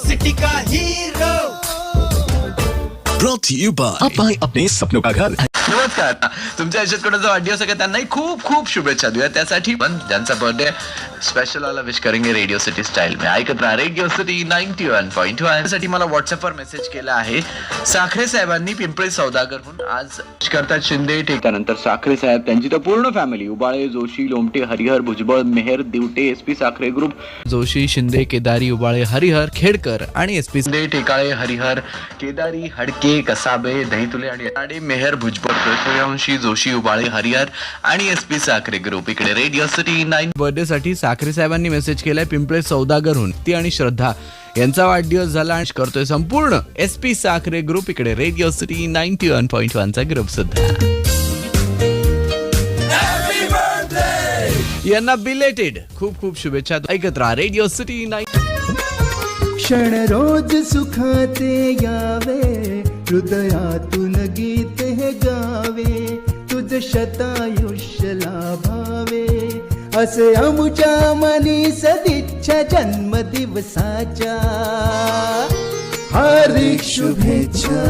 City का hero. Brought to you by अपाय अपने सपनों का घर। नमस्कार, तुमच्या आयुष्यात कोणाचा वाढदिवस आहे त्यांनाही खूप खूप शुभेच्छा देऊया. त्यासाठी पण ज्यांचा बर्थडे स्पेशल वाला विश करेंगे रेडिओ सिटी स्टाईल में. ऐकत राहा रेडिओ सिटी 91.1. त्यासाठी मला व्हॉट्सअपवर मेसेज केला आहे. साखरे साहेबांनी पिंपळी सौदागरहून आज करतात शिंदे त्यानंतर साखरे साहेब त्यांची तर पूर्ण family Ubale, Joshi, Lomte, Harihar, Bhujbal, Mehar, Diwte, SP Sakhare group, Joshi, Shinde, Kedari, Ubale, Harihar, Khedkar आणि SP शिंदे, टेकाळे, हरिहर, केदारी, हडके, कसाबे, दहीतुले आणि मेहर, भुजबळ, सूर्यवंशी, जोशी, उबाळे, हरिहर आणि SP साखरे ग्रुप. इकडे रेडिओ सिटी 9 बर्थडे साठी साखरे साहेबांनी मेसेज केलाय पिंपळे सौदागरहून. ती आणि श्रद्धा यांचा वाढदिवस झाला आणि करतोय संपूर्ण SP साखरे ग्रुप. इकडे रेडिओ सिटी 91.1 चा ग्रुप सुद्धा. यांना बिलेटेड खूप खूप शुभेच्छा. ऐकत राहा रेडिओ सिटी 9. क्षण रोज सुखाचे यावे, हृदयातून गीत हे गावे, तुझ शतायुष्य लाभावे, असे आमुच्या मनी सदिच्छा जन्मदिवसाच्या हार्दिक शुभेच्छा.